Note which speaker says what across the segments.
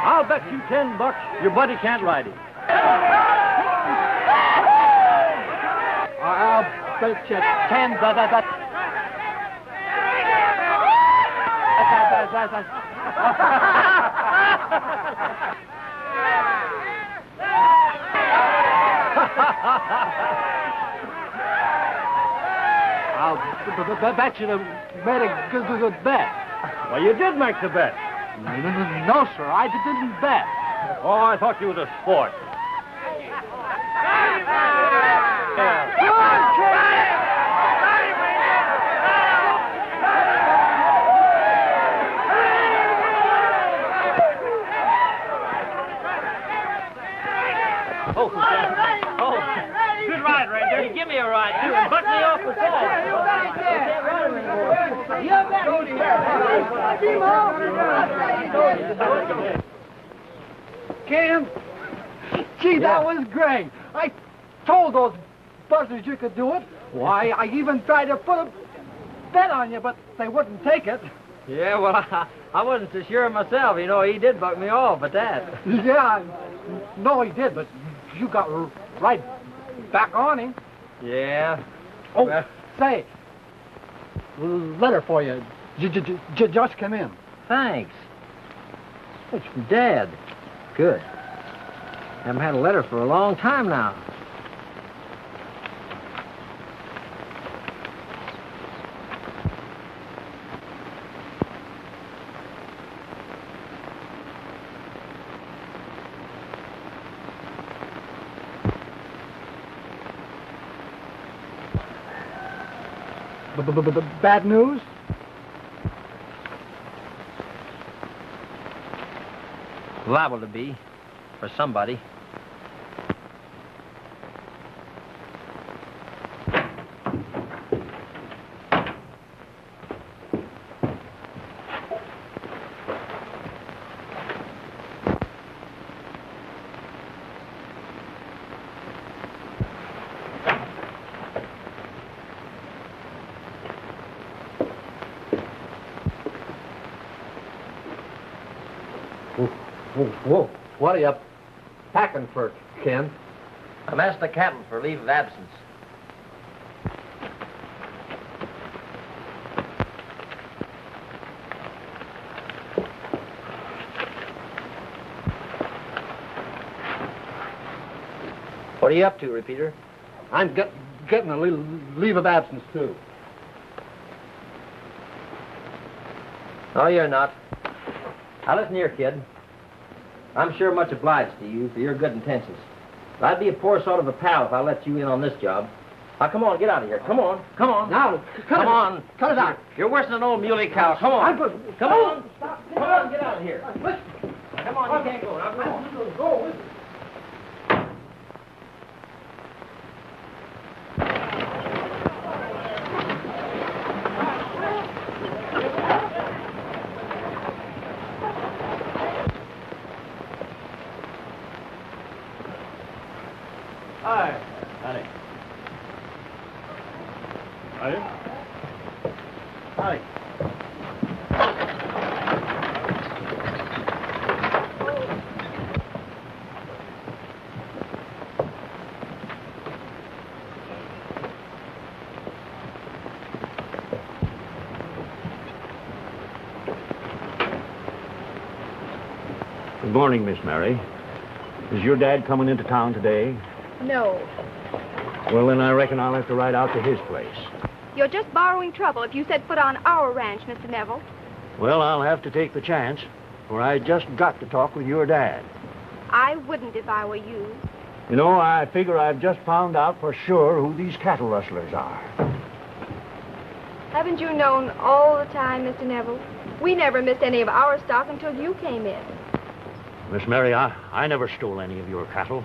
Speaker 1: I'll bet you $10 your buddy can't ride him.
Speaker 2: I'll bet you 10 that. I'll bet you made a good bet.
Speaker 1: Well, you did make the bet.
Speaker 2: No, sir, I didn't bet.
Speaker 1: Oh, I thought you was a sport.
Speaker 3: Good ride, Ranger. Give me a ride, too, and butt me off the side.
Speaker 2: Cam, gee, that was great. I told those buzzers you could do it. Why, I even tried to put a bet on you, but they wouldn't take it.
Speaker 3: Yeah, well, I wasn't so sure myself. You know, he did buck me off at that.
Speaker 2: Yeah, no, he did, but you got right back on him.
Speaker 3: Yeah.
Speaker 2: Oh, well, say, letter for you. Just come in.
Speaker 3: Thanks. It's from Dad. Good. Haven't had a letter for a long time now.
Speaker 2: Bad news?
Speaker 3: Liable to be, for somebody.
Speaker 2: Whoa, what are you packing for, Ken?
Speaker 3: I'm asking the captain for leave of absence. What are you up to, Repeater?
Speaker 2: I'm getting a leave of absence, too.
Speaker 3: No, you're not. Now, listen here, kid. I'm sure much obliged to you for your good intentions. But I'd be a poor sort of a pal if I let you in on this job. Now, come on, get out of here. Come on, come on.
Speaker 2: Now,
Speaker 3: come on.
Speaker 2: Cut it out.
Speaker 3: You're worse than an old muley cow. Come on. Come on.
Speaker 2: Stop.
Speaker 3: Come on, get out of here. Listen. Come on, you can't go. Now, come on.
Speaker 2: Go with it.
Speaker 1: Hi, honey. Honey? Honey.
Speaker 4: Good morning, Miss Mary. Is your dad coming into town today?
Speaker 5: No.
Speaker 4: Well, then I reckon I'll have to ride out to his place.
Speaker 5: You're just borrowing trouble if you set foot on our ranch, Mr. Neville.
Speaker 4: Well, I'll have to take the chance, for I just got to talk with your dad.
Speaker 5: I wouldn't if I were you.
Speaker 4: You know, I figure I've just found out for sure who these cattle rustlers are.
Speaker 5: Haven't you known all the time, Mr. Neville? We never missed any of our stock until you came in.
Speaker 4: Miss Mary, I never stole any of your cattle,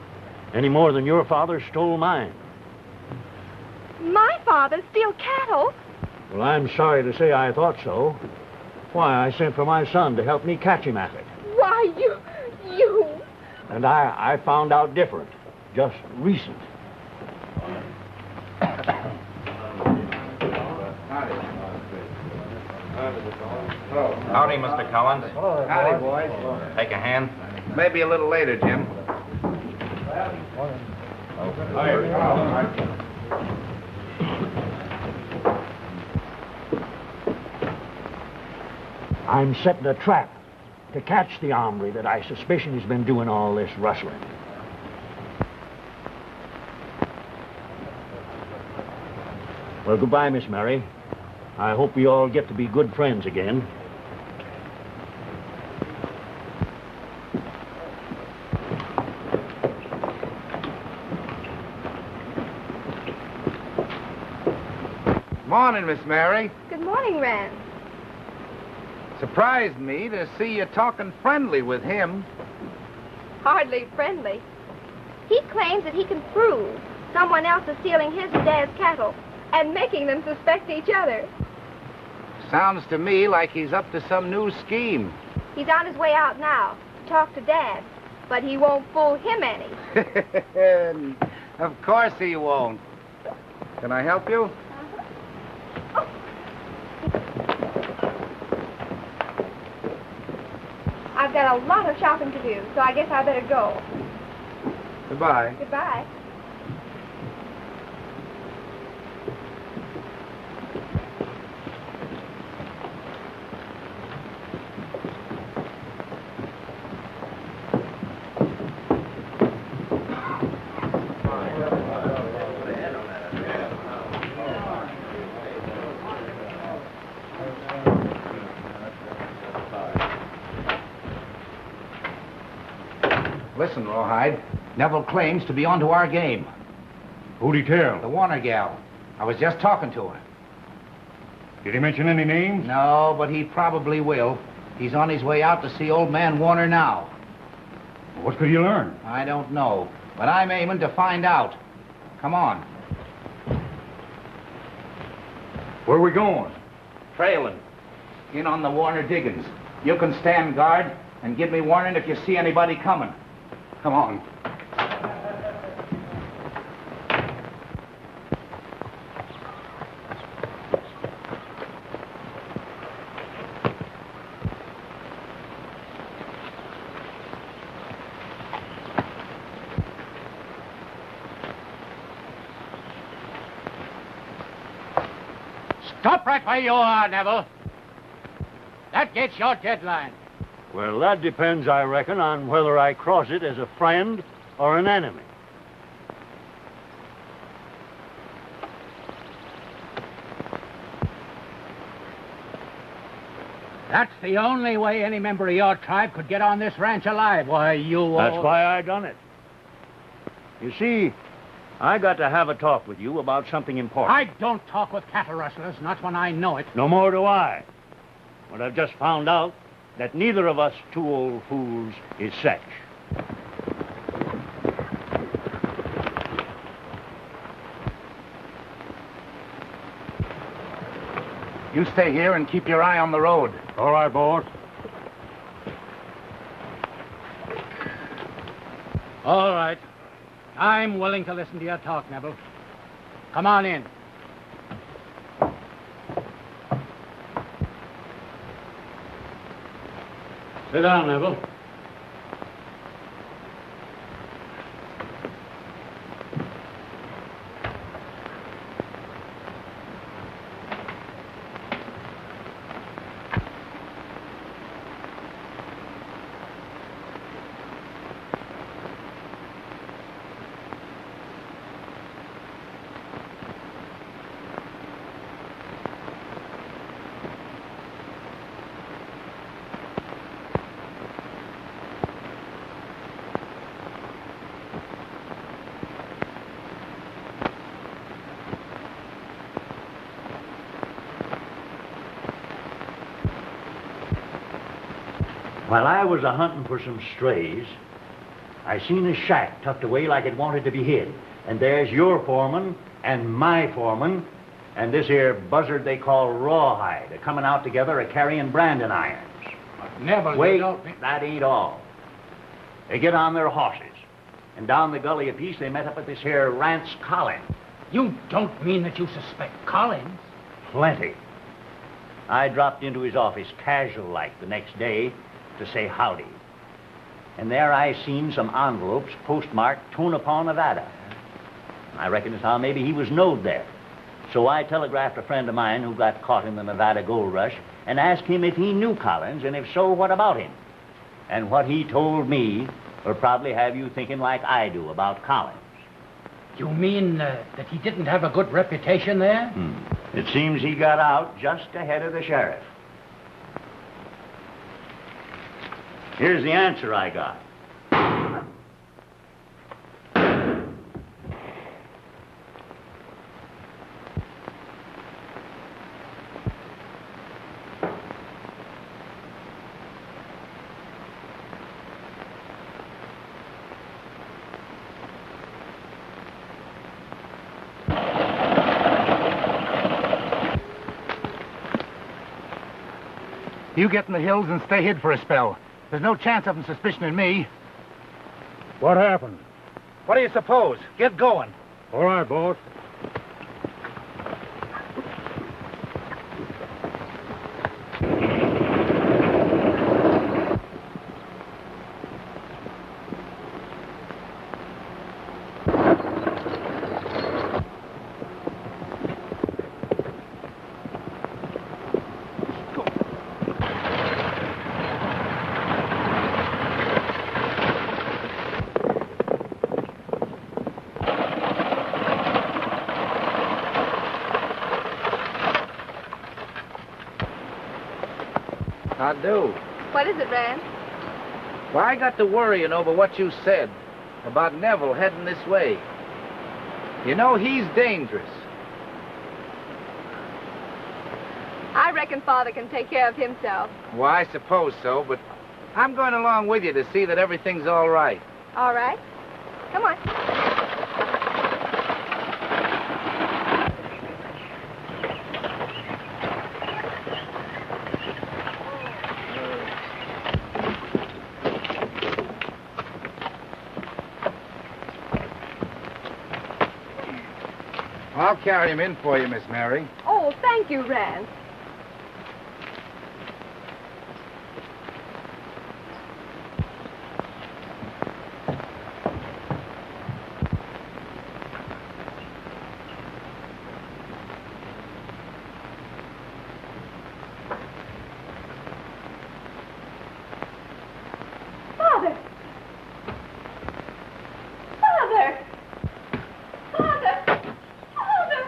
Speaker 4: any more than your father stole mine.
Speaker 5: My father steal cattle?
Speaker 4: Well, I'm sorry to say I thought so. Why, I sent for my son to help me catch him at it.
Speaker 5: Why, you...
Speaker 4: And I found out different, just recent.
Speaker 6: Howdy, Mr. Collins.
Speaker 2: Howdy, boys.
Speaker 6: Take a hand.
Speaker 2: Maybe a little later, Jim.
Speaker 4: I'm setting a trap to catch the hombre that I suspicion has been doing all this rustling. Well, goodbye, Miss Mary. I hope we all get to be good friends again.
Speaker 2: Morning, Miss Mary.
Speaker 5: Good morning, Rand.
Speaker 2: Surprised me to see you talking friendly with him.
Speaker 5: Hardly friendly. He claims that he can prove someone else is stealing his and Dad's cattle and making them suspect each other.
Speaker 2: Sounds to me like he's up to some new scheme.
Speaker 5: He's on his way out now to talk to Dad, but he won't fool him any.
Speaker 2: Of course he won't. Can I help you?
Speaker 5: I've got a lot of shopping to do, so I guess I better go.
Speaker 2: Goodbye.
Speaker 5: Goodbye.
Speaker 2: Listen, Rawhide. Neville claims to be onto our game.
Speaker 7: Who'd he tell?
Speaker 2: The Warner gal. I was just talking to her.
Speaker 7: Did he mention any names?
Speaker 2: No, but he probably will. He's on his way out to see old man Warner now.
Speaker 7: What could he learn?
Speaker 2: I don't know, but I'm aiming to find out. Come on.
Speaker 7: Where are we going?
Speaker 3: Trailing.
Speaker 2: In on the Warner diggings. You can stand guard and give me warning if you see anybody coming. Come on.
Speaker 8: Stop right where you are, Neville. That gets your deadline.
Speaker 4: Well, that depends, I reckon, on whether I cross it as a friend or an enemy.
Speaker 8: That's the only way any member of your tribe could get on this ranch alive. Why, you...
Speaker 4: That's why I done it. You see, I got to have a talk with you about something important.
Speaker 8: I don't talk with cattle rustlers, not when I know it.
Speaker 4: No more do I. But I've just found out that neither of us two old fools is such.
Speaker 2: You stay here and keep your eye on the road.
Speaker 7: All right, boss.
Speaker 8: All right. I'm willing to listen to your talk, Neville. Come on in.
Speaker 4: Sit down, Neville.
Speaker 8: While I was a-hunting for some strays, I seen a shack tucked away like it wanted to be hid. And there's your foreman and my foreman and this here buzzard they call Rawhide a-coming out together a-carrying branding irons.
Speaker 2: Never.
Speaker 8: Wait, that ain't all. They get on their horses, and down the gully a piece they met up at this here Rance Collins.
Speaker 2: You don't mean that you suspect Collins?
Speaker 8: Plenty. I dropped into his office casual-like the next day to say howdy. And there I seen some envelopes postmarked Tonopah, Nevada. I reckon as how maybe he was knowed there. So I telegraphed a friend of mine who got caught in the Nevada gold rush and asked him if he knew Collins, and if so, what about him? And what he told me will probably have you thinking like I do about Collins.
Speaker 2: You mean that he didn't have a good reputation there?
Speaker 8: It seems he got out just ahead of the sheriff. Here's the answer I got.
Speaker 2: You get in the hills and stay hid for a spell. There's no chance of them suspicioning me.
Speaker 7: What happened?
Speaker 2: What do you suppose? Get going.
Speaker 7: All right, boss.
Speaker 3: I do.
Speaker 5: What is it, Rand?
Speaker 3: Well, I got to worrying over what you said about Neville heading this way. You know, he's dangerous.
Speaker 5: I reckon Father can take care of himself.
Speaker 3: Well, I suppose so, but I'm going along with you to see that everything's all right.
Speaker 5: All right. Come on.
Speaker 3: I'll carry him in for you, Miss Mary.
Speaker 5: Oh, thank you, Rand. Father! Father! Father! Father!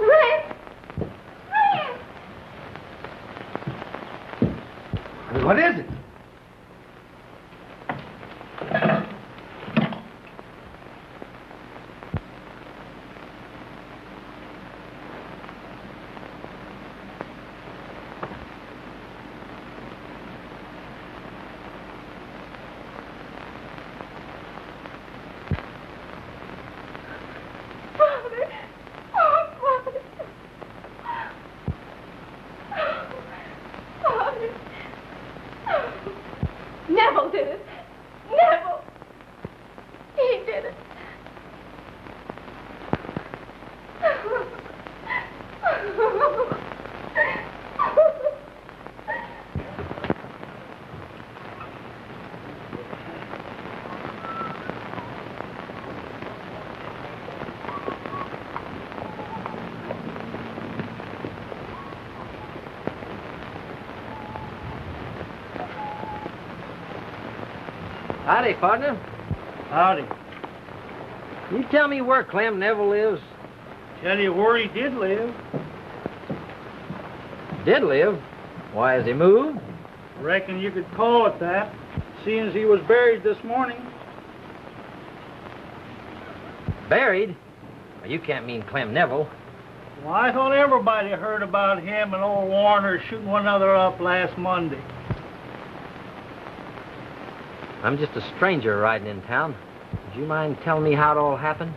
Speaker 5: Rand! Rand!
Speaker 3: What is it?
Speaker 5: Father! Oh, Father! Father! Neville did it! Neville! He did it!
Speaker 3: Howdy, partner.
Speaker 4: Howdy.
Speaker 3: You tell me where Clem Neville lives?
Speaker 4: Tell you where he did live.
Speaker 3: Did live? Why, has he moved?
Speaker 4: Reckon you could call it that, seeing as he was buried this morning.
Speaker 3: Buried? Well, you can't mean Clem Neville.
Speaker 9: Well, I thought everybody heard about him and old Warner shooting one another up last Monday.
Speaker 3: I'm just a stranger riding in town. Would you mind telling me how it all happened?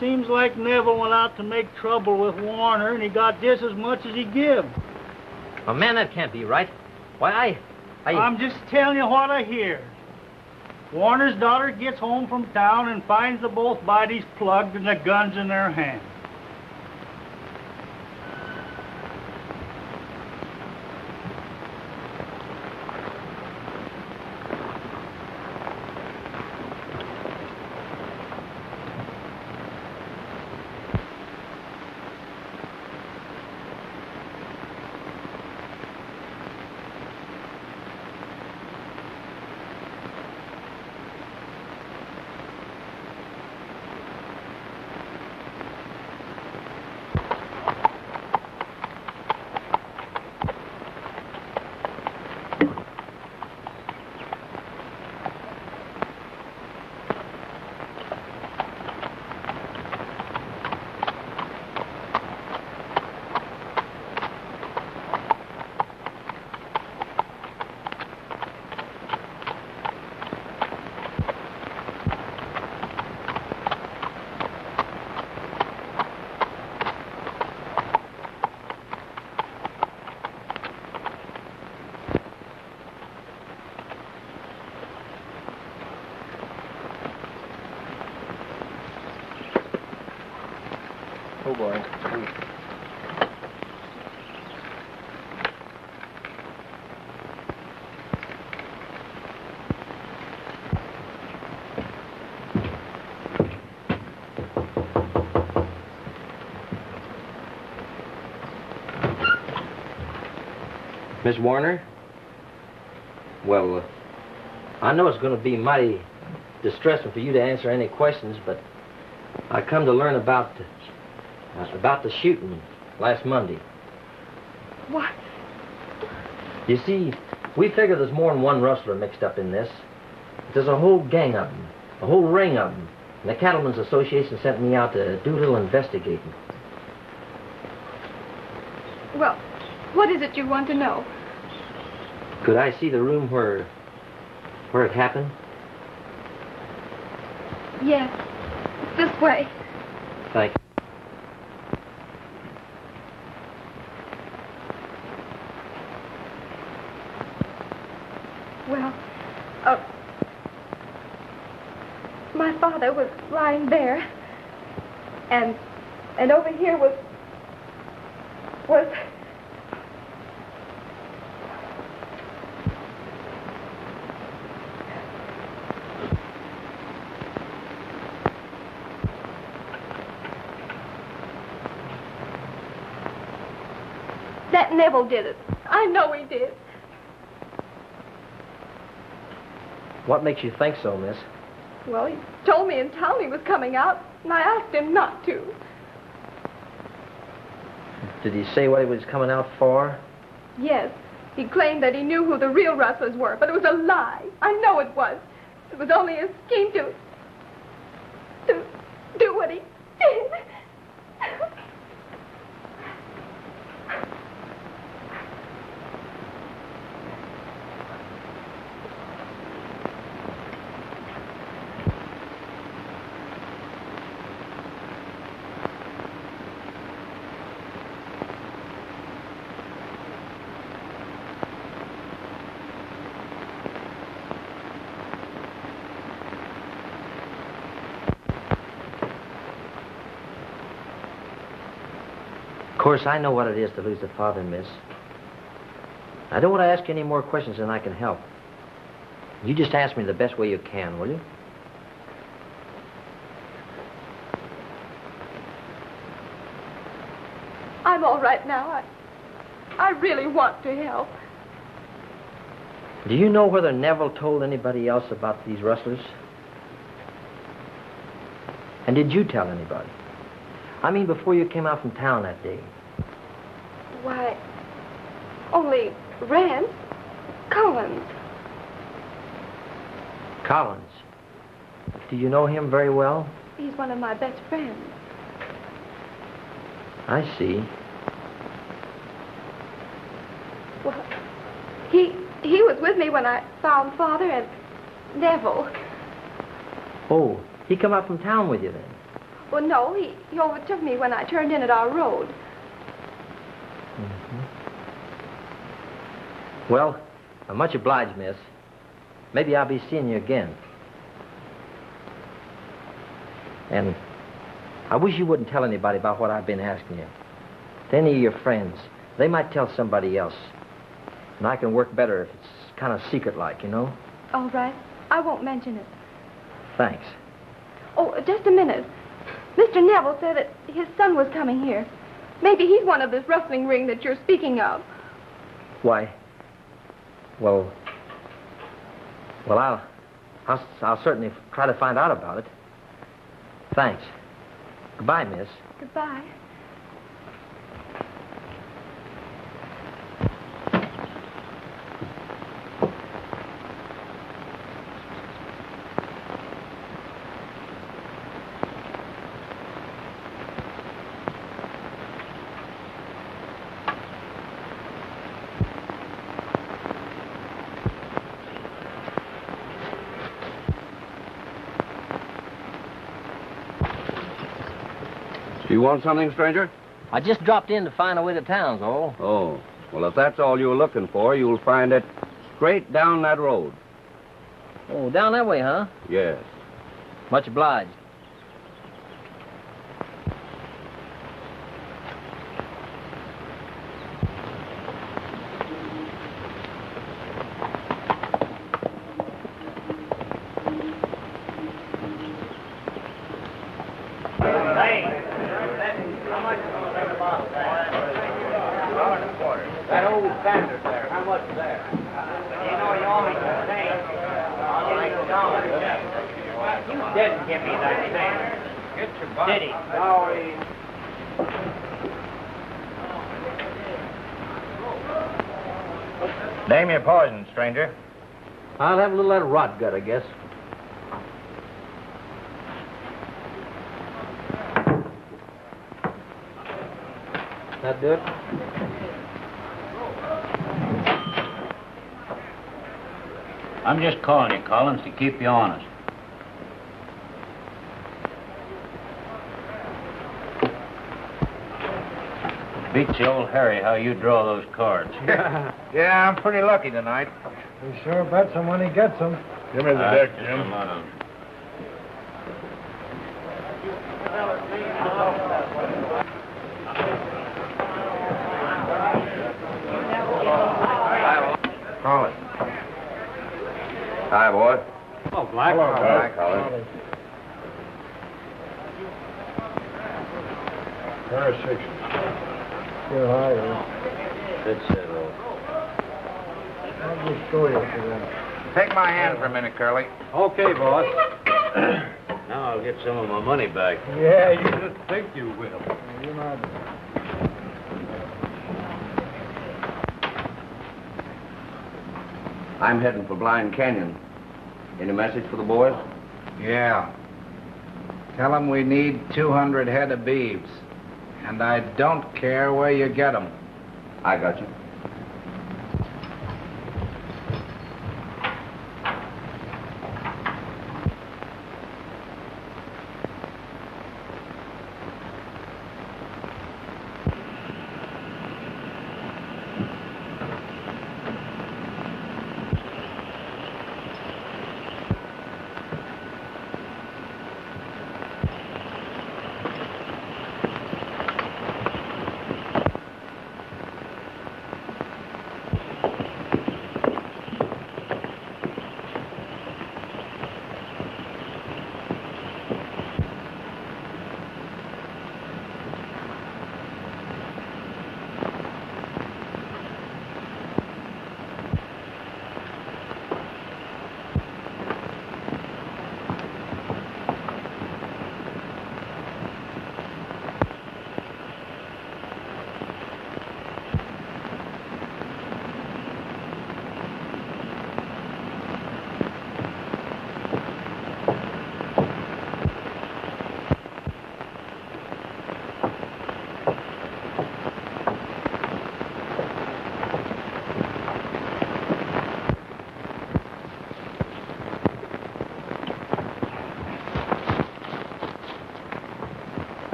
Speaker 9: Seems like Neville went out to make trouble with Warner, and he got just as much as he give.
Speaker 3: Oh, man, that can't be right. Why,
Speaker 9: I'm just telling you what I hear. Warner's daughter gets home from town and finds the both bodies plugged and the guns in their hands.
Speaker 3: Oh, boy. Miss Warner? Well, I know it's going to be mighty distressing for you to answer any questions, but I come to learn about the shooting last Monday.
Speaker 5: What?
Speaker 3: You see, we figure there's more than one rustler mixed up in this. There's a whole gang of them, a whole ring of them. And the Cattlemen's Association sent me out to do a little investigating.
Speaker 5: Well, what is it you want to know?
Speaker 3: Could I see the room where it happened?
Speaker 5: Yes. This way.
Speaker 3: Thank you.
Speaker 5: Well, my father was lying there, and over here was that Neville did it. I know he did.
Speaker 3: What makes you think so, miss?
Speaker 5: Well, he told me in town he was coming out, and I asked him not to.
Speaker 3: Did he say what he was coming out for?
Speaker 5: Yes. He claimed that he knew who the real rustlers were, but it was a lie. I know it was. It was only a scheme to do what he did.
Speaker 3: Of course, I know what it is to lose a father, miss. I don't want to ask you any more questions than I can help. You just ask me the best way you can, will you?
Speaker 5: I'm all right now. I really want to help.
Speaker 3: Do you know whether Neville told anybody else about these rustlers? And did you tell anybody? I mean, before you came out from town that day.
Speaker 5: Why, only Rance, Collins.
Speaker 3: Collins? Do you know him very well?
Speaker 5: He's one of my best friends.
Speaker 3: I see.
Speaker 5: Well, he was with me when I found Father and Neville.
Speaker 3: Oh, he come up from town with you then?
Speaker 5: Well, no, he overtook me when I turned in at our road.
Speaker 3: Mm-hmm. Well, I'm much obliged, miss. Maybe I'll be seeing you again. And I wish you wouldn't tell anybody about what I've been asking you. To any of your friends. They might tell somebody else. And I can work better if it's kind of secret-like, you know?
Speaker 5: All right. I won't mention it.
Speaker 3: Thanks.
Speaker 5: Oh, just a minute. Mr. Neville said that his son was coming here. Maybe he's one of this rustling ring that you're speaking of.
Speaker 3: Why? Well, I'll certainly try to find out about it. Thanks. Goodbye, miss.
Speaker 5: Goodbye.
Speaker 10: You want something, stranger?
Speaker 3: I just dropped in to find a way to town's all.
Speaker 10: Oh. Well, if that's all you're looking for, you'll find it straight down that road.
Speaker 3: Oh, down that way, huh?
Speaker 10: Yes.
Speaker 3: Much obliged.
Speaker 8: That old standard there, how much is there? You know, you always say, you didn't give me that standard.
Speaker 6: Get your butt.
Speaker 8: Did he?
Speaker 6: Name your poison, stranger.
Speaker 3: I'll have a little of that rot gut, I guess. That do it?
Speaker 8: I'm just calling you, Collins, to keep you honest. Beats the old Harry how you draw those cards.
Speaker 6: Yeah, I'm pretty lucky tonight.
Speaker 2: He sure bets him when he gets them.
Speaker 7: Give me the deck, Jim.
Speaker 6: Call it. Hi, boy.
Speaker 8: Oh, Black.
Speaker 7: Hello,
Speaker 6: Hi,
Speaker 7: Doc.
Speaker 6: Colin.
Speaker 7: Pair of sixes.
Speaker 2: You're higher.
Speaker 8: Good settle.
Speaker 2: I'll just show you for that.
Speaker 6: Take my hand for a minute, Curly.
Speaker 8: Okay, boss. Now I'll get some of my money back.
Speaker 2: Yeah, you just think you will. You're not.
Speaker 10: I'm heading for Blind Canyon. Any message for the boys?
Speaker 6: Yeah. Tell them we need 200 head of beeves. And I don't care where you get them.
Speaker 10: I got you.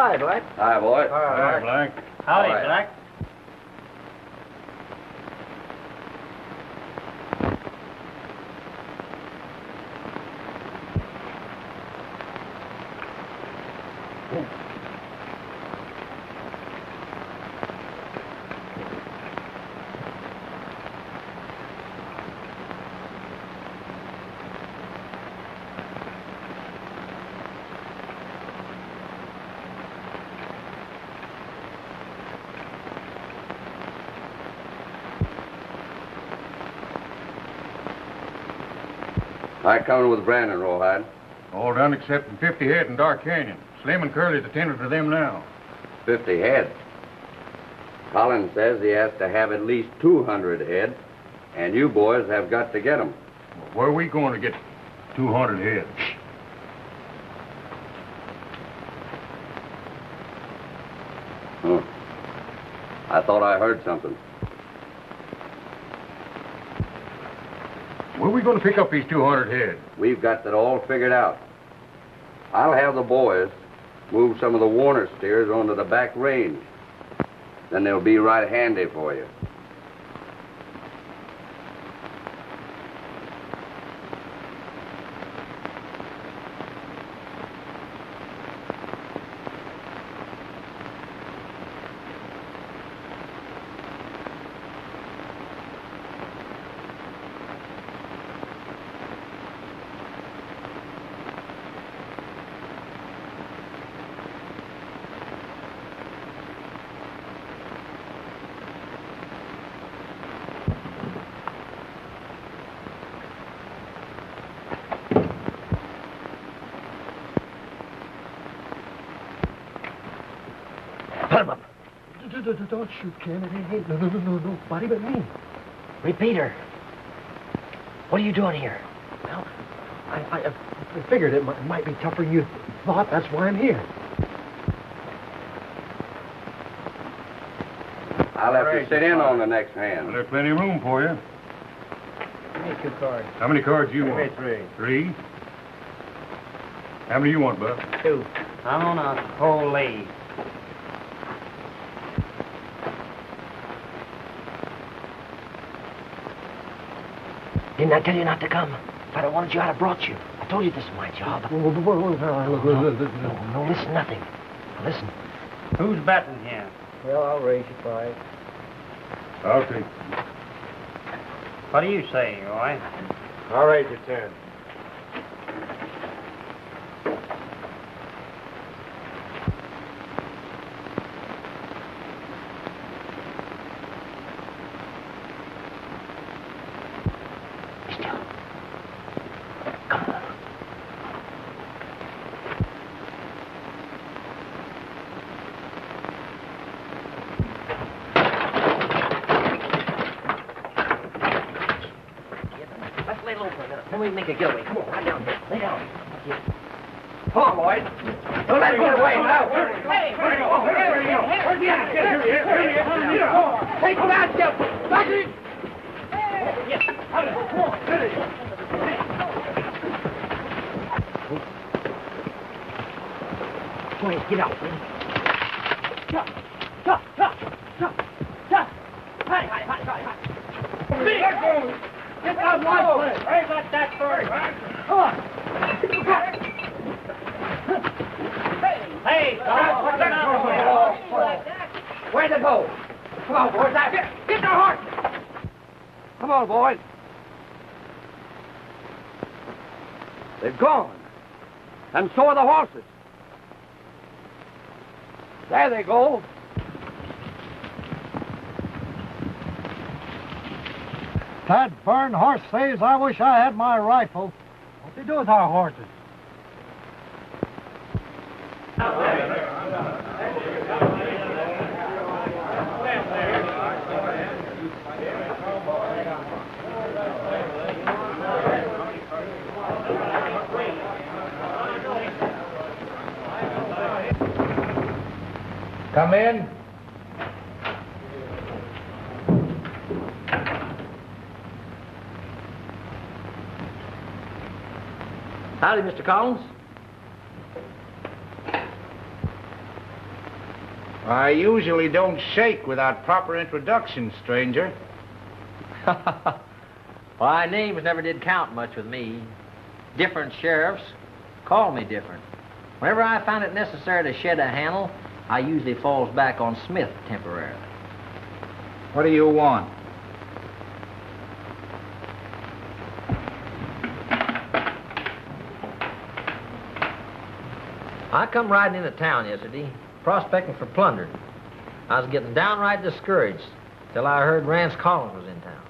Speaker 3: Hi, Black.
Speaker 10: Hi, boy.
Speaker 7: Hi, Black.
Speaker 8: Howdy,
Speaker 10: All right.
Speaker 8: Black.
Speaker 10: I coming with Brandon, Rawhide.
Speaker 7: All done except 50 head in Dark Canyon. Slim and Curly's attending to them now.
Speaker 10: 50 head. Collins says he has to have at least 200 head, and you boys have got to get them.
Speaker 7: Well, where are we going to get 200 head?
Speaker 10: I thought I heard something.
Speaker 7: Where are we going to pick up these 200 head?
Speaker 10: We've got that all figured out. I'll have the boys move some of the Warner steers onto the back range. Then they'll be right handy for you.
Speaker 2: Put him up. Don't shoot, Ken. Hey, no, nobody but me.
Speaker 3: Repeater. What are you doing here?
Speaker 2: Well, I figured it might be tougher than you thought. That's why I'm here.
Speaker 10: I'll have to sit in on the next
Speaker 7: Well,
Speaker 10: hand.
Speaker 7: there's plenty of room for you.
Speaker 9: Give me 2 cards.
Speaker 7: How many cards you
Speaker 9: Give me
Speaker 7: want?
Speaker 9: 3.
Speaker 7: 3? How many you want, Buck?
Speaker 8: 2. I'm on a whole lead.
Speaker 3: Didn't I tell you not to come? If I'd have wanted you, I'd have brought you. I told you this is my job. No, listen, nothing. Now, listen.
Speaker 8: Who's betting here?
Speaker 9: Well, I'll raise you 5.
Speaker 7: I'll take.
Speaker 8: What do you say, Roy?
Speaker 9: I'll raise you 10.
Speaker 3: Be still. Come on. Let's lay low for a minute. Then we make a getaway. Come on, right down here. Lay down. Come on, boys. Don't let him get away now. Hey, where'd he go? Where'd he go? Take him out, Jeff. Back in. Yes. Come on. Go ahead, get out. Stop. Hi. Get that one. Hey, let that bird. Come on. Hey, stop. Where'd they go? Come on, boys. Get their horses. Come on, boys. They've gone. And so are the horses. There they go.
Speaker 2: That burned horse says I wish I had my rifle. What they do with our horses?
Speaker 6: Come in.
Speaker 3: Howdy, Mr. Collins.
Speaker 6: I usually don't shake without proper introduction, stranger.
Speaker 3: Why, names never did count much with me. Different sheriffs call me different. Whenever I find it necessary to shed a handle, I usually falls back on Smith temporarily.
Speaker 6: What do you want?
Speaker 3: I come riding into town yesterday, prospecting for plunder. I was getting downright discouraged till I heard Rance Collins was in town.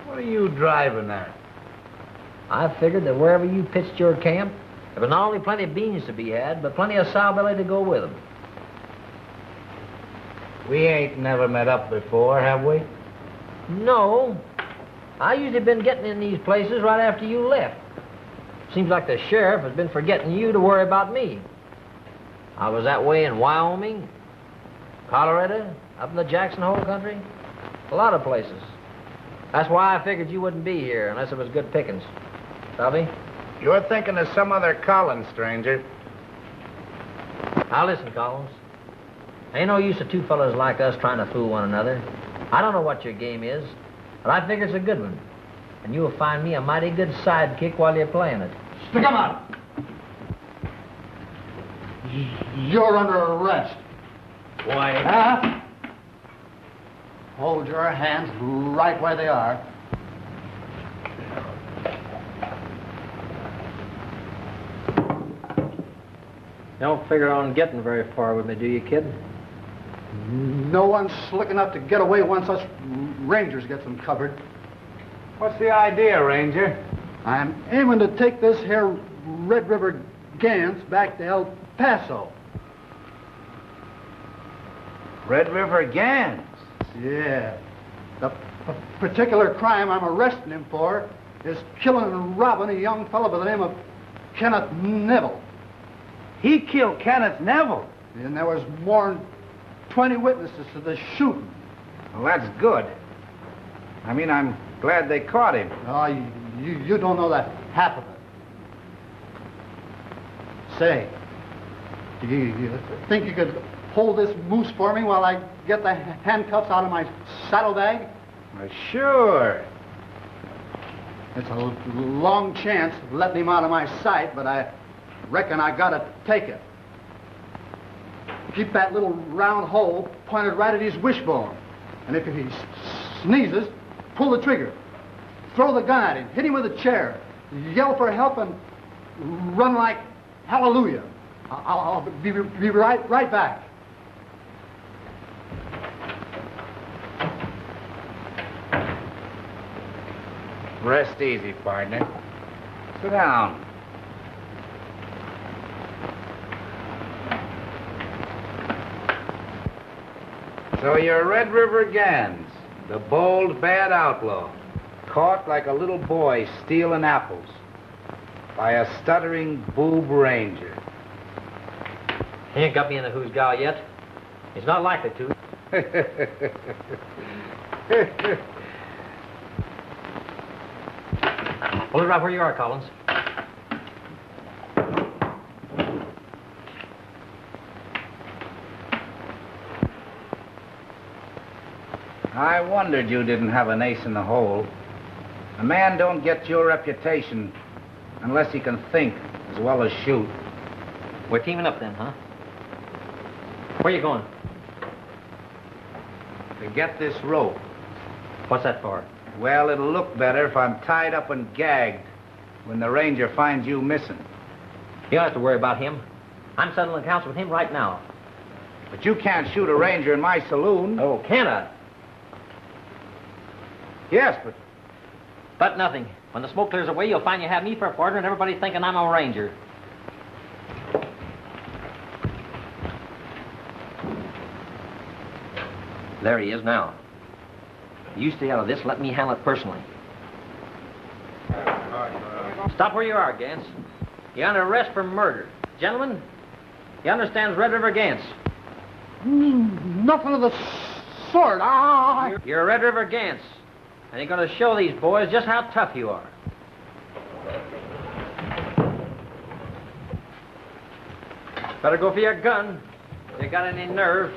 Speaker 6: What are you driving at?
Speaker 3: I figured that wherever you pitched your camp, there was not only plenty of beans to be had, but plenty of sowbelly to go with them.
Speaker 6: We ain't never met up before, have we?
Speaker 3: No. I usually been getting in these places right after you left. Seems like the sheriff has been forgetting you to worry about me. I was that way in Wyoming, Colorado, up in the Jackson Hole country, a lot of places. That's why I figured you wouldn't be here unless it was good pickings. Bobby?
Speaker 6: You're thinking of some other Collins, stranger.
Speaker 3: Now listen, Collins. Ain't no use of two fellas like us trying to fool one another. I don't know what your game is, but I figure it's a good one. And you'll find me a mighty good sidekick while you're playing it.
Speaker 2: Stick 'em out. You're under arrest.
Speaker 3: Why?
Speaker 2: Huh? Hold your hands right where they are.
Speaker 3: You don't figure on getting very far with me, do you, kid?
Speaker 2: No one's slick enough to get away once us Rangers get them covered.
Speaker 6: What's the idea, Ranger?
Speaker 2: I'm aiming to take this here Red River Gans back to El Paso.
Speaker 6: Red River Gans?
Speaker 2: Yeah. The particular crime I'm arresting him for is killing and robbing a young fellow by the name of Kenneth Neville.
Speaker 6: He killed Kenneth Neville?
Speaker 2: And there was more than 20 witnesses to the shooting.
Speaker 6: Well, that's good. I mean, I'm glad they caught him.
Speaker 2: Oh, you don't know that half of it. Say, do you think you could hold this moose for me while I get the handcuffs out of my saddlebag?
Speaker 6: Well, sure.
Speaker 2: It's a long chance of letting him out of my sight, but I reckon I gotta take it. Keep that little round hole pointed right at his wishbone. And if he sneezes, pull the trigger. Throw the gun at him. Hit him with a chair. Yell for help and run like hallelujah. I'll be right back.
Speaker 6: Rest easy, partner. Sit down. So you're Red River Gans, the bold, bad outlaw, caught like a little boy stealing apples by a stuttering boob ranger.
Speaker 3: He ain't got me in the who's gal yet. He's not likely to. Hold it right where you are, Collins.
Speaker 6: I wondered you didn't have an ace in the hole. A man don't get your reputation unless he can think as well as shoot.
Speaker 3: We're teaming up then, huh? Where you going?
Speaker 6: To get this rope.
Speaker 3: What's that for?
Speaker 6: Well, it'll look better if I'm tied up and gagged when the ranger finds you missing.
Speaker 3: You don't have to worry about him. I'm settling accounts with him right now.
Speaker 6: But you can't shoot a ranger in my saloon.
Speaker 3: Oh, can I?
Speaker 6: Yes, but...
Speaker 3: But nothing. When the smoke clears away, you'll find you have me for a partner and everybody thinking I'm a ranger. There he is now. You stay out of this. Let me handle it personally. Stop where you are, Gans. You're under arrest for murder. Gentlemen, you understand Red River Gans?
Speaker 2: Nothing of the sort.
Speaker 3: You're Red River Gans. And you're going to show these boys just how tough you are. Better go for your gun. You got any nerve?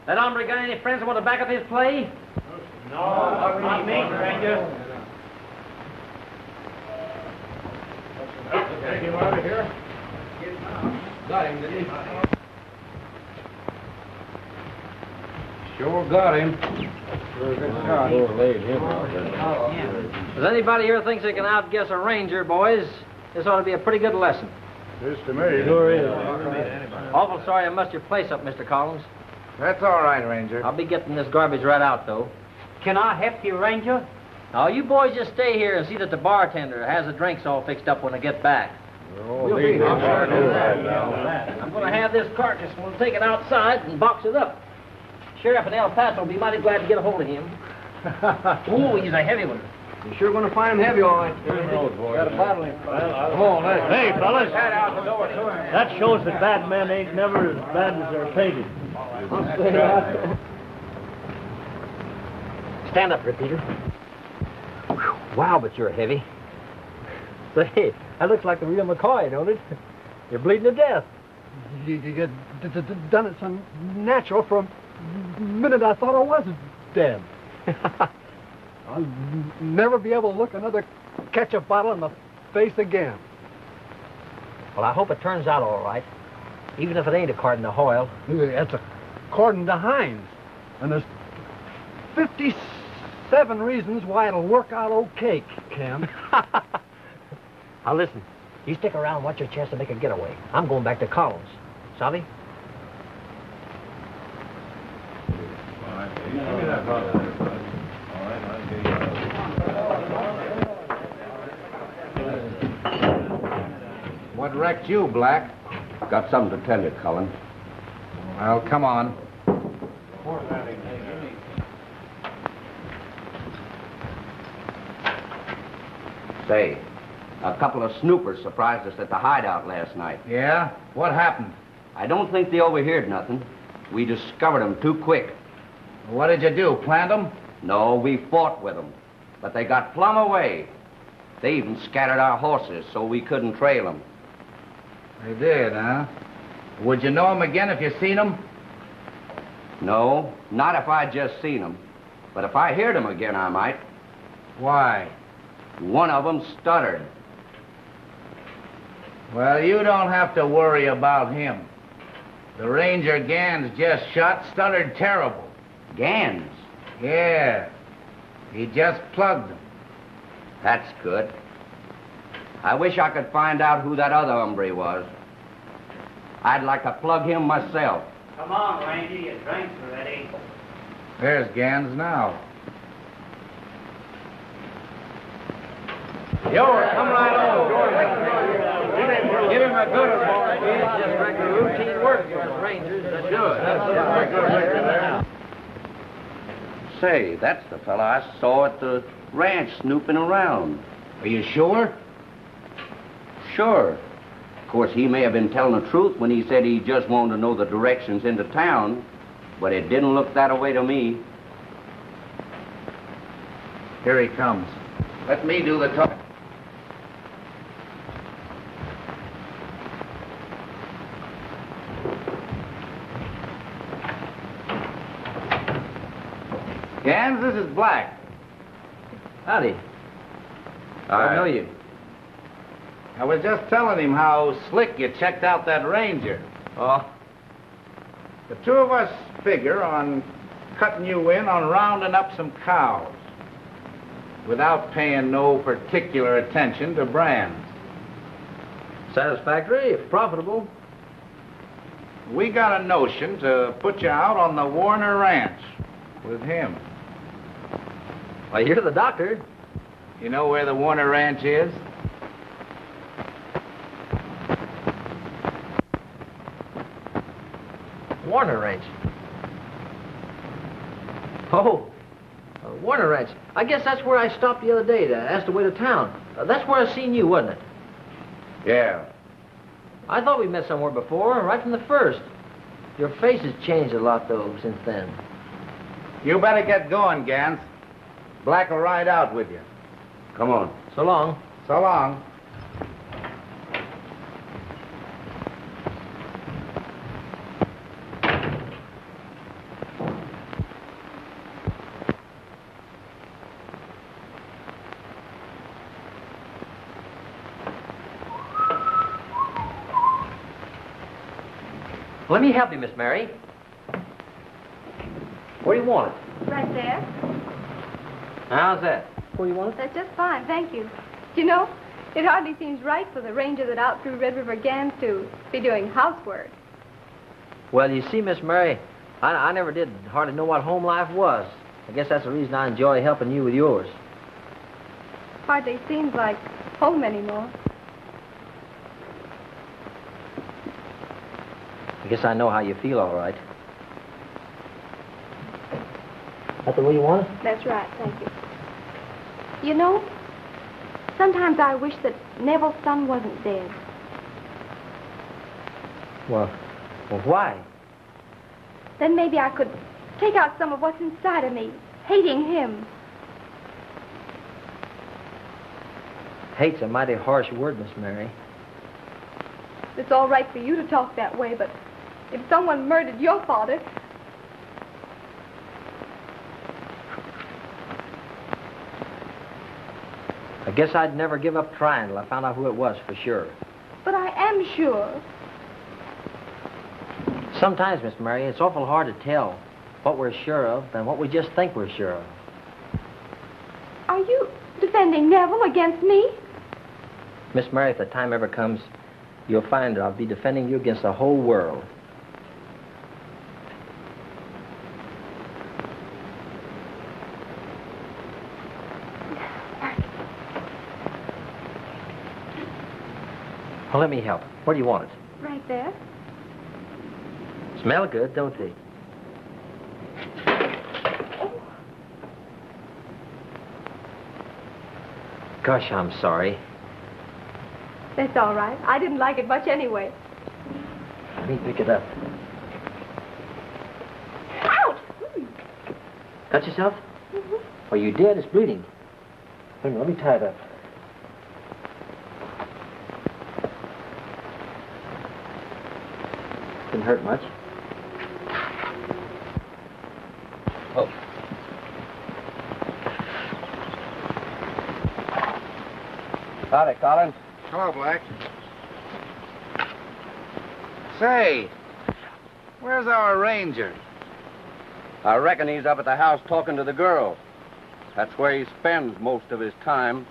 Speaker 3: That hombre got any friends that want to back up his play?
Speaker 9: No, not me, Ranger.
Speaker 7: Take him out of here.
Speaker 6: Got him, did he? Sure got him.
Speaker 3: Does anybody here thinks they can outguess a ranger, boys? This ought to be a pretty good lesson.
Speaker 7: This to me. Sure is.
Speaker 3: Awful sorry I messed your place up, Mr. Collins.
Speaker 6: That's all right, Ranger.
Speaker 3: I'll be getting this garbage right out, though.
Speaker 9: Can I help you, Ranger?
Speaker 3: Now, you boys just stay here and see that the bartender has the drinks all fixed up when they get back.
Speaker 7: We'll be here.
Speaker 3: I'm going to have this carcass. We'll take it outside and box it up. Sheriff in El Paso will be mighty glad to get a hold of him. Oh, he's a heavy one.
Speaker 2: You're sure going to find him heavy, all right.
Speaker 7: Got
Speaker 2: a bottle in.
Speaker 7: Come on,
Speaker 4: Hey, fellas. That shows that bad men ain't never as bad as they're painted.
Speaker 3: Stand up, Repeater. Whew, wow, but you're heavy. Say, that looks like the real McCoy, don't it? You're bleeding to death.
Speaker 2: You done it so natural from the minute I thought I was dead. I'll never be able to look another ketchup bottle in the face again.
Speaker 3: Well, I hope it turns out all right, even if it ain't according to Hoyle.
Speaker 2: It's according to Hines. And there's 57 reasons why it'll work out okay, Ken.
Speaker 3: Now listen, you stick around and watch your chance to make a getaway. I'm going back to Collins. Savvy?
Speaker 6: What wrecked you, Black?
Speaker 10: Got something to tell you, Cullen.
Speaker 6: Well, come on.
Speaker 10: Say, a couple of snoopers surprised us at the hideout last night.
Speaker 6: Yeah? What happened?
Speaker 10: I don't think they overheard nothing. We discovered them too quick.
Speaker 6: What did you do, plant them?
Speaker 10: No, we fought with them, but they got plumb away. They even scattered our horses so we couldn't trail them.
Speaker 6: They did, huh? Would you know them again if you seen them?
Speaker 10: No, not if I just seen them. But if I heard them again, I might.
Speaker 6: Why?
Speaker 10: One of them stuttered.
Speaker 6: Well, you don't have to worry about him. The ranger Gans just shot stuttered terrible.
Speaker 10: Gans?
Speaker 6: Yeah. He just plugged them.
Speaker 10: That's good. I wish I could find out who that other hombre was. I'd like to plug him myself.
Speaker 9: Come on, Ranger, your drinks are ready.
Speaker 6: There's Gans now.
Speaker 10: Yo, come right over. Give him a good one, boy. It's just regular routine work for the Rangers. That's good. Say, that's the fella I saw at the ranch snooping around.
Speaker 6: Are you sure?
Speaker 10: Sure. Of course, he may have been telling the truth when he said he just wanted to know the directions into town, but it didn't look that way to me.
Speaker 6: Here he comes.
Speaker 10: Let me do the talking. Gans, this is Black. Howdy. I know you.
Speaker 6: I was just telling him how slick you checked out that ranger.
Speaker 10: Oh,
Speaker 6: The two of us figure on cutting you in on rounding up some cows without paying no particular attention to brands.
Speaker 3: Satisfactory, if profitable.
Speaker 6: We got a notion to put you out on the Warner Ranch with him.
Speaker 3: Why, you're the doctor.
Speaker 6: You know where the Warner Ranch is?
Speaker 3: Warner Ranch. Oh, Warner Ranch. I guess that's where I stopped the other day to ask the way to town. That's where I seen you, wasn't it?
Speaker 10: yeah.
Speaker 3: I thought we met somewhere before, right from the first. Your face has changed a lot, though, since then.
Speaker 6: You better get going, Gans. Black will ride out with you.
Speaker 10: Come on.
Speaker 3: So long.
Speaker 6: So long.
Speaker 3: Let me help you, Miss Mary. Where do you want it?
Speaker 5: Right there.
Speaker 3: How's that? Where do you want it?
Speaker 5: That's just fine, thank you. Do you know, it hardly seems right for the ranger that out through Red River Gans to be doing housework.
Speaker 3: Well, you see, Miss Mary, I never did hardly know what home life was. I guess that's the reason I enjoy helping you with yours.
Speaker 5: Hardly seems like home anymore.
Speaker 3: I guess I know how you feel, all right. That the way you want it?
Speaker 5: That's right, thank you. You know, sometimes I wish that Neville's son wasn't dead.
Speaker 3: Well, why?
Speaker 5: Then maybe I could take out some of what's inside of me, hating him.
Speaker 3: Hate's a mighty harsh word, Miss Mary.
Speaker 5: It's all right for you to talk that way, but if someone murdered your father...
Speaker 3: I guess I'd never give up trying till I found out who it was for sure.
Speaker 5: But I am sure.
Speaker 3: Sometimes, Miss Mary, it's awful hard to tell what we're sure of than what we just think we're sure of.
Speaker 5: Are you defending Neville against me?
Speaker 3: Miss Mary, if the time ever comes, you'll find that I'll be defending you against the whole world. Well, let me help. Where do you want it?
Speaker 5: Right there.
Speaker 3: Smell good, don't they? Gosh, I'm sorry.
Speaker 5: That's all right. I didn't like it much anyway.
Speaker 3: Let me pick it up.
Speaker 5: Ouch!
Speaker 3: Cut yourself? Oh, you did? It's bleeding. Wait a minute, let me tie it up. Didn't hurt much. Oh. Howdy, Collins.
Speaker 6: Hello, Black. Say, where's our ranger?
Speaker 10: I reckon he's up at the house talking to the girl. That's where he spends most of his time.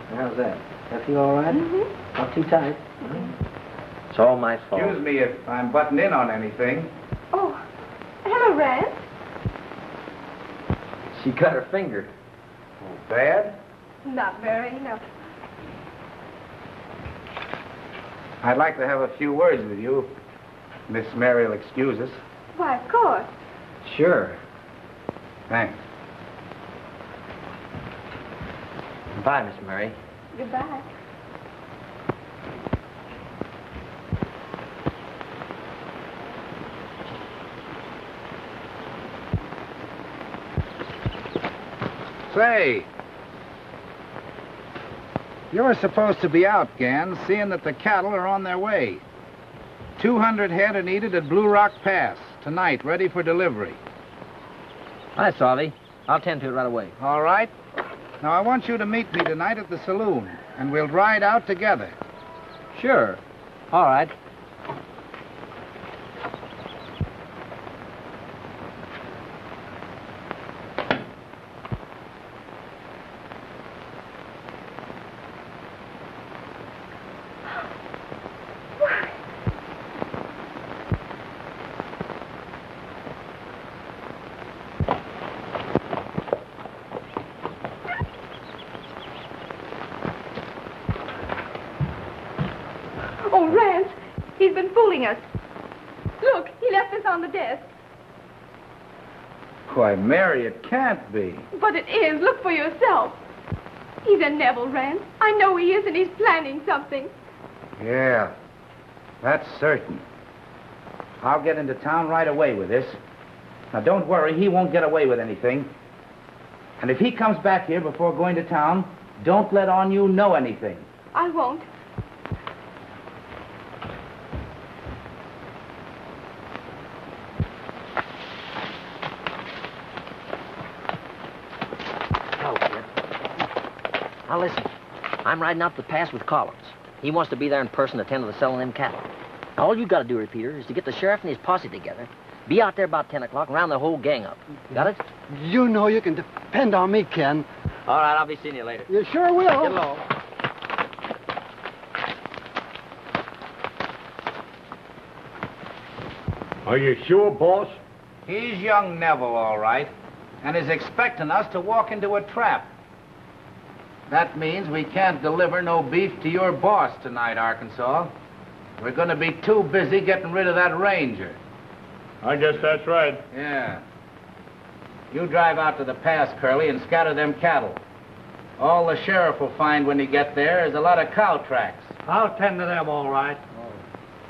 Speaker 3: How's that? That feel all right?
Speaker 5: Mm-hmm.
Speaker 3: Not too tight? It's all my fault.
Speaker 6: Excuse me if I'm butting in on anything.
Speaker 5: Oh, hello, Rance.
Speaker 3: She cut her finger.
Speaker 6: Bad?
Speaker 5: Not very, no.
Speaker 6: I'd like to have a few words with you. Miss Mary will excuse us.
Speaker 5: Why, of course.
Speaker 3: Sure.
Speaker 6: Thanks.
Speaker 3: Bye, Miss Mary.
Speaker 5: Goodbye.
Speaker 6: Say, you're supposed to be out, Gans, seeing that the cattle are on their way. 200 head are needed at Blue Rock Pass tonight, ready for delivery.
Speaker 3: Hi, Salvi. I'll tend to it right away.
Speaker 6: All right. Now, I want you to meet me tonight at the saloon, and we'll ride out together.
Speaker 3: Sure. All right.
Speaker 5: Oh, Rance, he's been fooling us. Look, he left this on the desk.
Speaker 6: Why, Mary, it can't be.
Speaker 5: But it is. Look for yourself. He's a Neville, Rance. I know he is, and he's planning something.
Speaker 6: Yeah, that's certain. I'll get into town right away with this. Now, don't worry, he won't get away with anything. And if he comes back here before going to town, don't let on you know anything.
Speaker 5: I won't.
Speaker 3: Hello, kid. Now listen, I'm riding out to the pass with Collins. He wants to be there in person to attend to the selling them cattle. Now, all you got to do, Repeater, is to get the sheriff and his posse together. Be out there about 10 o'clock and round the whole gang up. Got it?
Speaker 2: You know you can depend on me, Ken.
Speaker 3: All right, I'll be seeing you later.
Speaker 2: You sure will.
Speaker 3: Get along.
Speaker 4: Are you sure, boss?
Speaker 6: He's young Neville, all right, and is expecting us to walk into a trap. That means we can't deliver no beef to your boss tonight, Arkansas. We're going to be too busy getting rid of that ranger.
Speaker 7: I guess that's right.
Speaker 6: Yeah. You drive out to the pass, Curly, and scatter them cattle. All the sheriff will find when he gets there is a lot of cow tracks.
Speaker 9: I'll tend to them, all right.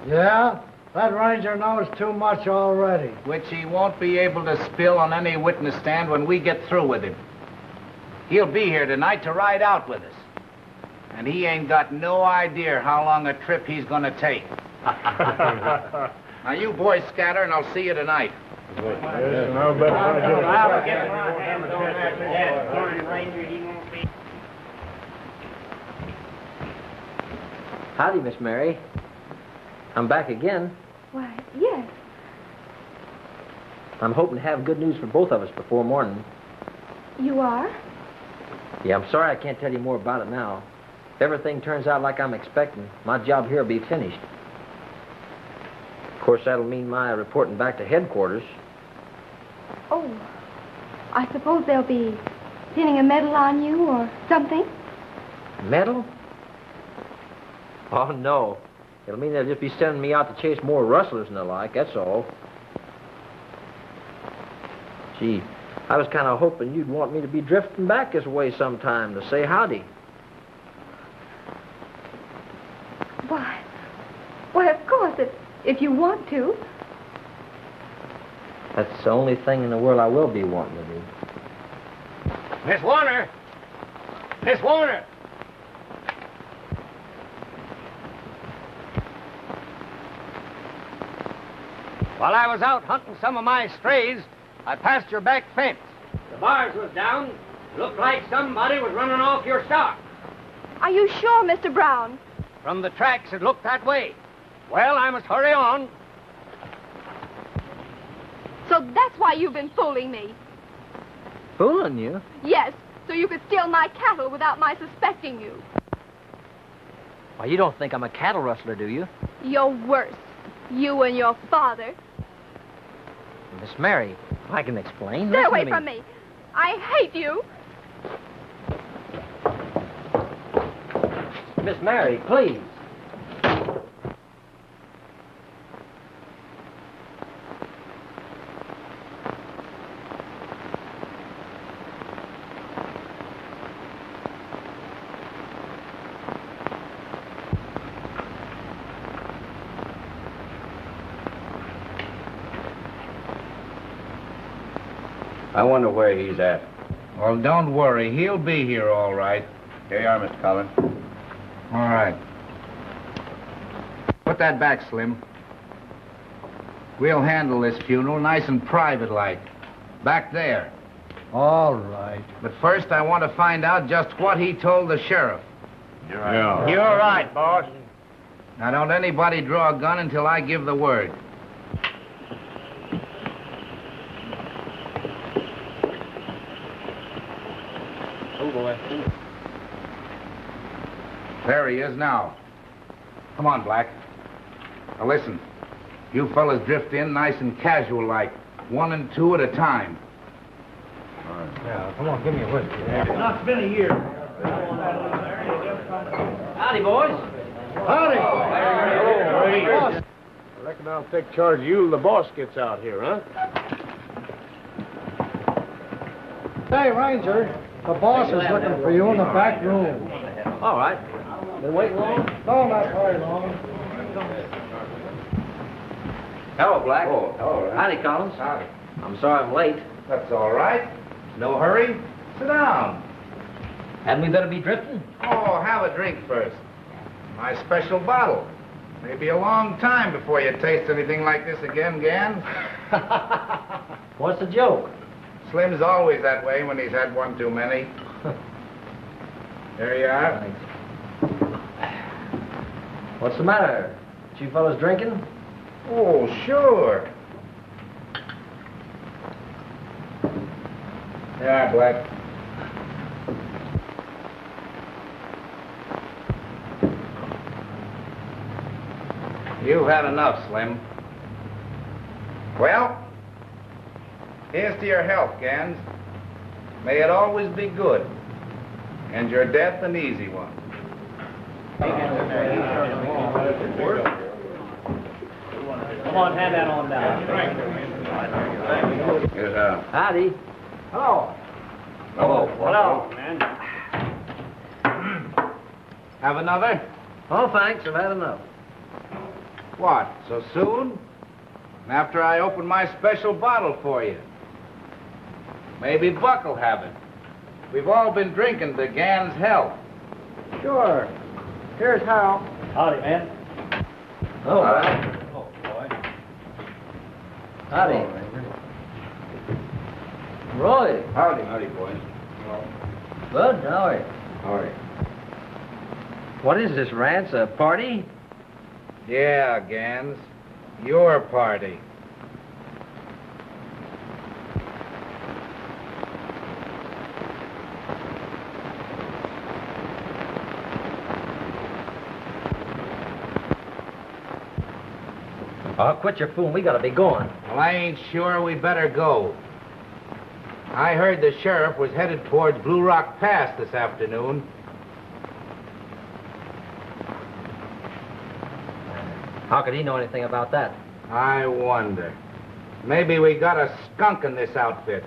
Speaker 2: Yeah? That ranger knows too much already.
Speaker 6: Which he won't be able to spill on any witness stand when we get through with him. He'll be here tonight to ride out with us. And he ain't got no idea how long a trip he's gonna take. Now you boys scatter and I'll see you tonight.
Speaker 3: Howdy, Miss Mary. I'm back again.
Speaker 5: Why, yes.
Speaker 3: I'm hoping to have good news for both of us before morning.
Speaker 5: You are?
Speaker 3: Yeah, I'm sorry I can't tell you more about it now. If everything turns out like I'm expecting, my job here will be finished. Of course, that'll mean my reporting back to headquarters.
Speaker 5: Oh, I suppose they'll be pinning a medal on you or something?
Speaker 3: Medal? Oh, no. It'll mean they'll just be sending me out to chase more rustlers and the like, that's all. Gee, I was kind of hoping you'd want me to be drifting back this way sometime to say howdy.
Speaker 5: Why, of course, if you want to.
Speaker 3: That's the only thing in the world I will be wanting to do.
Speaker 4: Miss Warner! Miss Warner! While I was out hunting some of my strays, I passed your back fence. The bars was down. Looked like somebody was running off your stock.
Speaker 5: Are you sure, Mr. Brown?
Speaker 4: From the tracks, it looked that way. Well, I must hurry on.
Speaker 5: So that's why you've been fooling me.
Speaker 3: Fooling you?
Speaker 5: Yes, so you could steal my cattle without my suspecting you.
Speaker 3: Why, you don't think I'm a cattle rustler, do you?
Speaker 5: You're worse. You and your father.
Speaker 3: Miss Mary, I can explain.
Speaker 5: Stay
Speaker 3: Listen
Speaker 5: away
Speaker 3: to
Speaker 5: from me. I hate you.
Speaker 3: Miss Mary, please.
Speaker 10: I wonder where he's at.
Speaker 6: Well, don't worry. He'll be here all right.
Speaker 7: Here you are, Mr. Collins.
Speaker 6: All right. Put that back, Slim. We'll handle this funeral nice and private-like. Back there.
Speaker 2: All right.
Speaker 6: But first, I want to find out just what he told the sheriff.
Speaker 7: You're right.
Speaker 4: You're right, boss.
Speaker 6: Now, don't anybody draw a gun until I give the word.
Speaker 3: Oh, boy.
Speaker 6: There he is now. Come on, Black. Now, listen. You fellas drift in nice and casual-like. 1 and 2 at a time.
Speaker 2: Yeah, come on, give me a whiskey.
Speaker 9: Now, it's been a year.
Speaker 3: Howdy, boys.
Speaker 2: Howdy.
Speaker 4: I reckon I'll take charge of you till the boss gets out here, huh?
Speaker 2: Hey, Ranger, the boss is looking for you in the back room.
Speaker 3: All right. Been waiting long?
Speaker 2: No, not very long.
Speaker 3: Hello, Black.
Speaker 6: Oh, all right.
Speaker 3: Howdy, Collins.
Speaker 6: Howdy.
Speaker 3: I'm sorry I'm late.
Speaker 6: That's all right. No hurry. Sit down.
Speaker 3: Hadn't we better be drifting?
Speaker 6: Oh, have a drink first. My special bottle. Maybe a long time before you taste anything like this again, Gans.
Speaker 3: What's the joke?
Speaker 6: Slim's always that way when he's had one too many. There you are.
Speaker 3: Thanks. What's the matter? You fellas drinking?
Speaker 6: Oh, sure. There you are, Black. You've had enough, Slim. Well, here's to your health, Gans. May it always be good, and your death an easy one.
Speaker 9: Come on, hand that on down.
Speaker 10: Yes,
Speaker 3: Howdy.
Speaker 9: Hello.
Speaker 10: hello.
Speaker 9: Hello, man.
Speaker 6: Have another?
Speaker 3: Oh, thanks. I've had enough.
Speaker 6: What, so soon? After I open my special bottle for you. Maybe Buck'll have it. We've all been drinking to Gan's health.
Speaker 9: Sure. Here's how. Howdy, man.
Speaker 3: Oh,
Speaker 9: Oh, boy.
Speaker 3: howdy. Roy.
Speaker 6: Howdy. Howdy, boys.
Speaker 3: Good. How are you?
Speaker 6: All right.
Speaker 3: What is this, Rance? A party?
Speaker 6: Yeah, Gans. Your party.
Speaker 3: Oh, quit your fooling. We gotta be going.
Speaker 6: Well, I ain't sure we better go. I heard the sheriff was headed towards Blue Rock Pass this afternoon.
Speaker 3: How could he know anything about that?
Speaker 6: I wonder. Maybe we got a skunk in this outfit.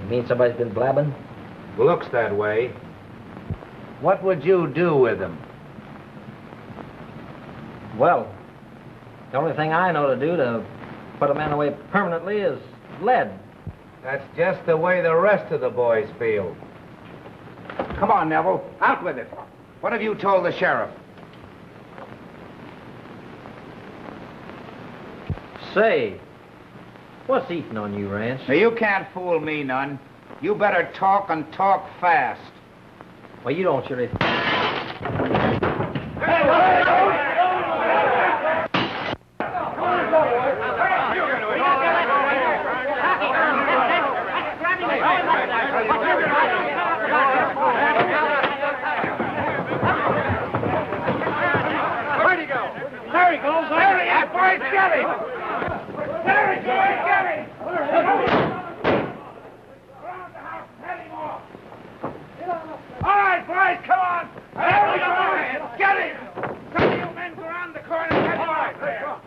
Speaker 3: You mean somebody's been blabbing?
Speaker 6: Looks that way. What would you do with him?
Speaker 3: Well, the only thing I know to do to put a man away permanently is lead.
Speaker 6: That's just the way the rest of the boys feel. Come on, Neville. Out with it. What have you told the sheriff?
Speaker 3: Say, what's eating on you, Rance?
Speaker 6: Now, you can't fool me none. You better talk and talk fast.
Speaker 3: Well, you don't surely...
Speaker 9: Where'd he go? There he goes. There he is. Boys, get him. There he goes. Get him. Around the house. Head him off. All right, boys, come on. There we go. Get him. Some of you men go around the corner and get him off there.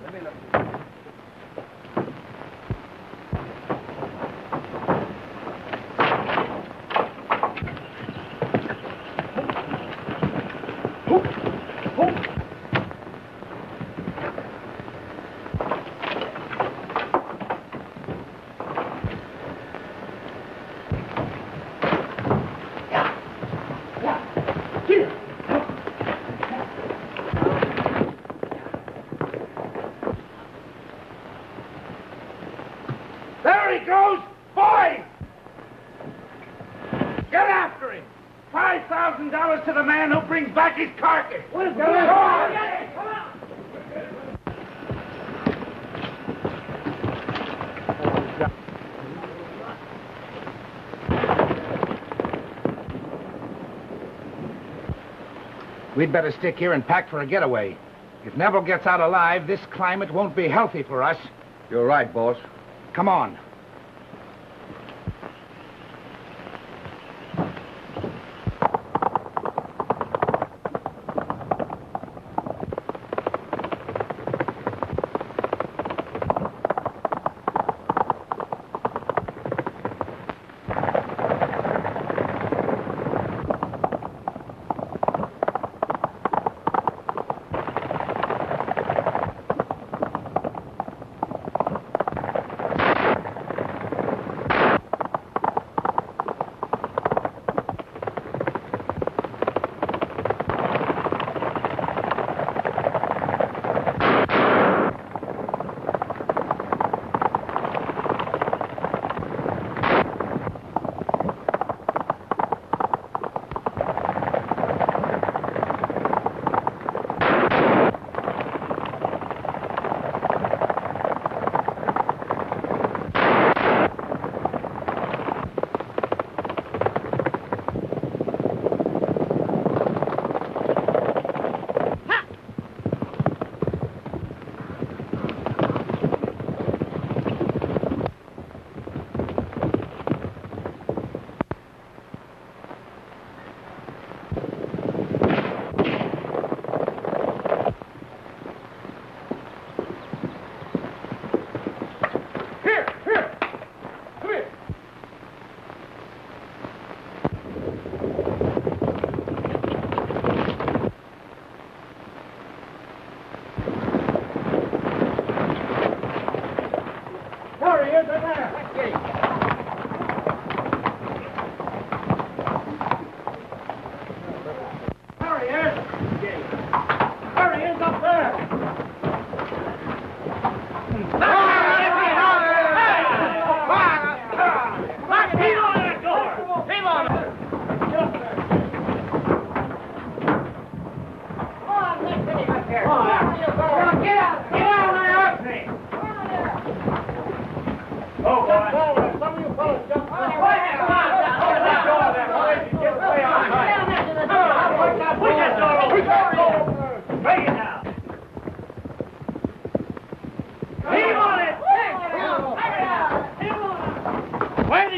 Speaker 9: Let me look. There he goes! Boys! Get after him! $5,000 to the man who brings back his carcass! Come on! Come on! We'd better stick here and pack for a getaway. If Neville gets out alive, this climate won't be healthy for us.
Speaker 10: You're right, boss.
Speaker 6: Come on.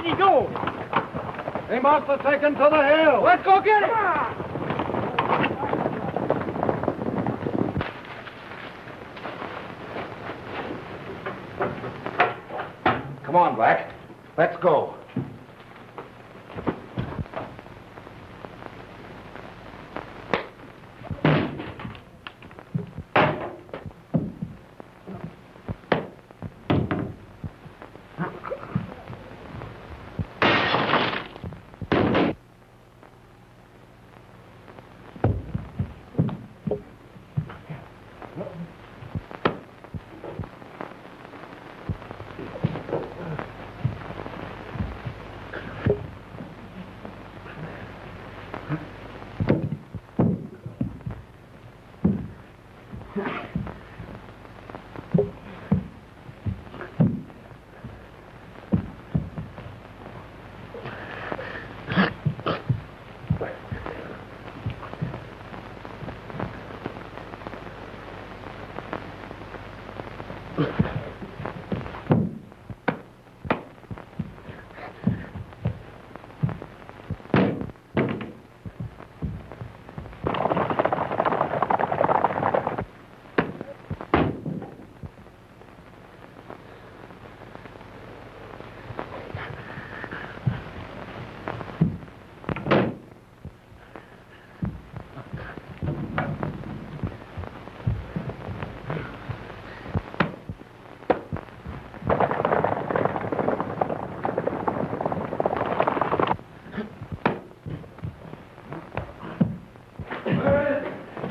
Speaker 1: did he go?
Speaker 2: He must have taken to the hill.
Speaker 1: Let's go get him.
Speaker 2: Come on, Black. Let's go.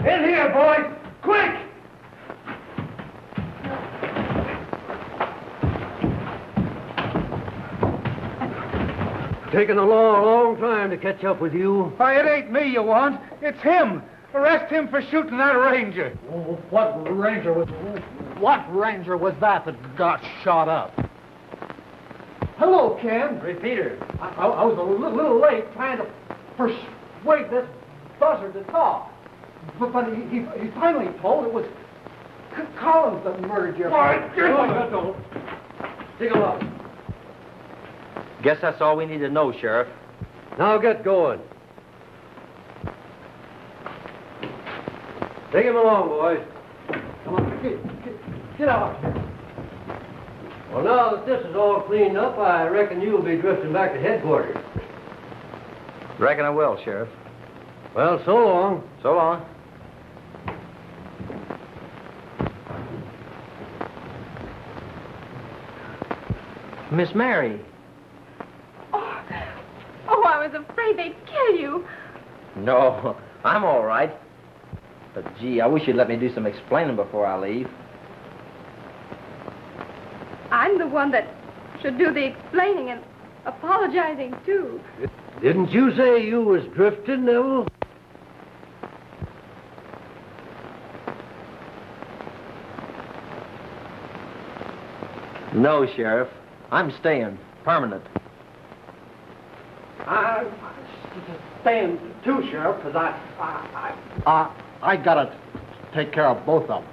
Speaker 9: In here, boys! Quick!
Speaker 1: Taking a long time to catch up with you.
Speaker 9: Why, it ain't me you want. It's him. Arrest him for shooting that ranger.
Speaker 2: What ranger was that got shot up? Hello, Ken.
Speaker 3: Repeater.
Speaker 2: I was a little late trying to persuade this buzzard to talk. But he finally told it was Collins that murdered your father.
Speaker 1: Don't. Take a look.
Speaker 3: Guess that's all we need to know, Sheriff.
Speaker 1: Now get going. Take him along, boys.
Speaker 2: Come on, get out.
Speaker 1: Well, now that this is all cleaned up, I reckon you'll be drifting back to headquarters.
Speaker 3: Reckon I will, Sheriff.
Speaker 1: Well, so long.
Speaker 3: So long. Miss Mary.
Speaker 5: Oh, I was afraid they'd kill you.
Speaker 3: No, I'm all right. But, gee, I wish you'd let me do some explaining before I leave.
Speaker 5: I'm the one that should do the explaining and apologizing, too.
Speaker 1: Didn't you say you was drifting, Neville?
Speaker 3: No, Sheriff. I'm staying. Permanent.
Speaker 2: I'm staying too, Sheriff, because I gotta take care of both of them.